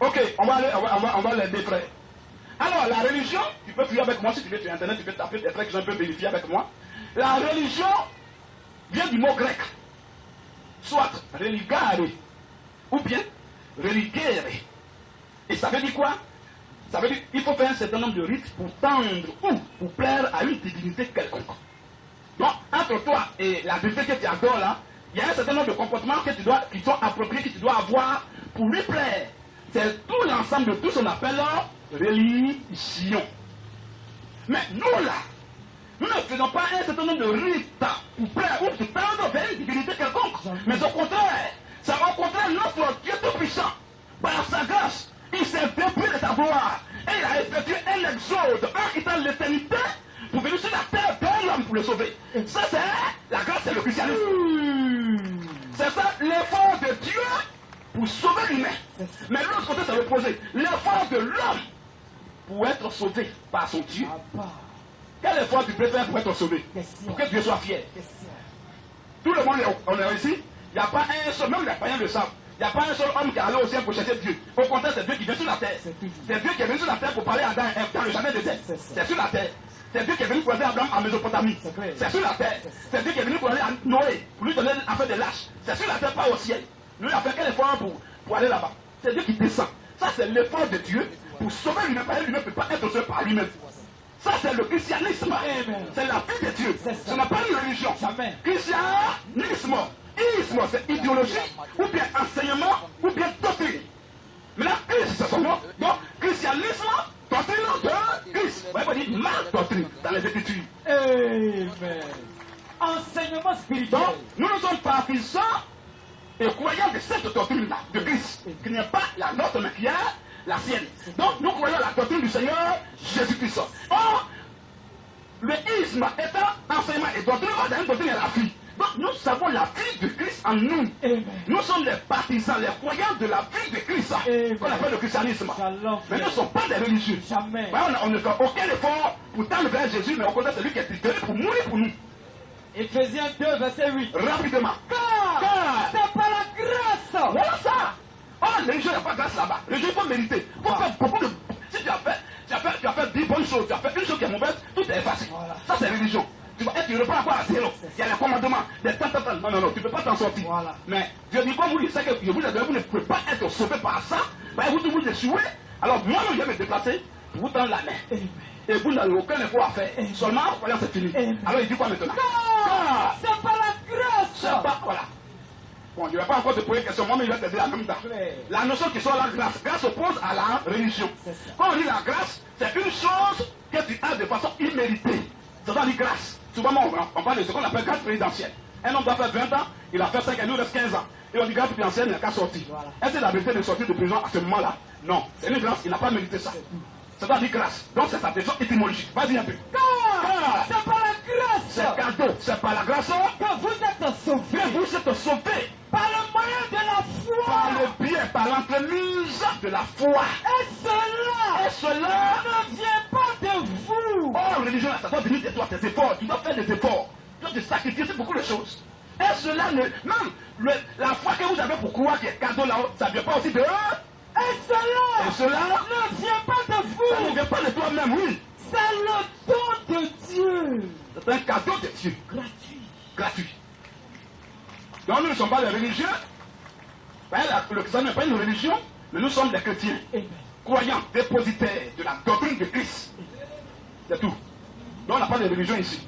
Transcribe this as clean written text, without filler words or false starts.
Ok, on va l'aider, frère. Alors, la religion, tu peux prier avec moi, si tu veux sur Internet, tu peux taper des trucs que je peux vérifier avec moi. La religion vient du mot grec. Soit religare, ou bien religere. Et ça veut dire quoi? Ça veut dire qu'il faut faire un certain nombre de rites pour tendre ou pour plaire à une divinité quelconque. Donc, entre toi et la divinité que tu adores là, il y a un certain nombre de comportements qui sont appropriés, que tu dois avoir pour lui plaire. C'est tout l'ensemble de tout ce qu'on appelle religion. Mais nous là, nous ne faisons pas un certain nombre de rites pour plaire ou pour tendre vers une divinité quelconque. Mais au contraire, c'est au contraire notre Dieu tout-puissant, par sa grâce, il s'est dépouillé de sa gloire et il a effectué un exode en quittant l'éternité pour venir sur la terre d'un homme pour le sauver. Ça c'est la grâce et le christianisme. C'est ça l'effort de Dieu pour sauver l'humain. Mais l'autre côté c'est l'opposé. L'effort de l'homme pour être sauvé par son Dieu. Quel effort tu préfères pour être sauvé? Pour que Dieu soit fier. Tout le monde on est ici. Il n'y a pas un seul, même les païens le savent. Il n'y a pas un seul homme qui est allé au ciel pour chercher Dieu. Au contraire, c'est Dieu qui vient sur la terre. C'est Dieu qui est venu sur la terre pour parler à Adam dans le jardin des terres. C'est sur la terre. C'est Dieu qui est venu pour aider Abraham en Mésopotamie. C'est sur la terre. C'est Dieu qui est venu pour aller à Noé, pour lui donner l'affaire des lâches. C'est sur la terre, pas au ciel. Lui, il a fait quel effort pour aller là-bas? C'est Dieu qui descend. Ça, c'est l'effort de Dieu pour sauver l'humain. Lui-même ne peut pas être sauvé par lui-même. Ça, c'est le christianisme. C'est la vie de Dieu. Ce n'est pas une religion. Christianisme. Isme, c'est idéologie, ou bien enseignement, ou bien doctrine. Maintenant, Christ, c'est son nom. Donc, christianisme, doctrine de Christ. Vous voyez, dire ma doctrine dans les Écritures. Amen. Enseignement spirituel. Donc, nous nous sommes partisans et croyants de cette doctrine-là, de Christ, qui n'est pas la nôtre, mais qui est la sienne. Donc, nous croyons la doctrine du Seigneur Jésus-Christ. Or, le isme étant enseignement et doctrine, on a une doctrine et la vie. Donc nous savons la vie de Christ en nous. Amen. Nous sommes les partisans, les croyants de la vie de Christ. Qu'on appelle le christianisme. Mais nous ne sommes pas des religieux. Jamais. On ne fait aucun effort pour tendre vers Jésus, mais au contraire, c'est lui qui est venu pour mourir pour nous. Éphésiens 2, verset 8. Rapidement. Car c'est par la grâce. Voilà ça. Oh, les religieux, il n'y a pas de grâce là-bas. Les religieux, il faut mériter. Il faut faire beaucoup de... Si tu as fait 10 bonnes choses, tu as fait une chose qui est mauvaise, tout est effacé. Voilà. Ça, c'est religion. Tu ne peux pas à zéro. Il y a les commandements, des temps. Non, tu ne peux pas t'en sortir. Voilà. Mais Dieu dit, comme vous dites, que vous ne pouvez pas être sauvé par ça, vous échouez. Alors moi, je vais me déplacer pour vous tendre la main. Et vous n'avez aucun effort à faire. Seulement, voyons, c'est fini. Alors il dit quoi maintenant? C'est pas la grâce. C'est pas, voilà. Bon, je ne vais pas encore te poser une question, moi, mais je vais t'aider en même temps. La notion qui soit la grâce. Grâce s'oppose à la religion. Quand on dit la grâce, c'est une chose que tu as de façon imméritée. Ça veut dire grâce. Souvent, on parle de ce qu'on appelle grâce présidentielle. Un homme doit faire 20 ans, il a fait 5 ans, il nous reste 15 ans. Et on dit grâce présidentielle, il n'a qu'à sortir. Voilà. Est-ce qu'il a mérité de sortir de prison à ce moment-là? Non. C'est une grâce, il n'a pas mérité ça. Ça veut dire grâce. Donc c'est sa version étymologique. Vas-y un peu. C'est par la grâce. C'est cadeau. C'est par la grâce que vous êtes sauvés. Que vous êtes sauvés. Par le moyen de la foi. Par le bien, par l'entremise de la foi. Et cela ne vient pas de vous. Oh, religion, ça doit venir de toi, tes efforts. Tu dois faire des efforts. Tu dois te sacrifier sur beaucoup de choses. Et cela ne... Même la foi que vous avez pour croire qu'il y a cadeau là-haut, ça ne vient pas aussi de eux. Et cela ne vient pas de vous. Ça ne vient pas de toi-même, oui. C'est le don de Dieu. C'est un cadeau de Dieu. Gratuit. Donc nous ne sommes pas des religieux. Le christianisme n'est pas une religion, mais nous sommes des chrétiens. Croyants, dépositaires de la doctrine de Christ. C'est tout. Donc on n'a pas de religion ici.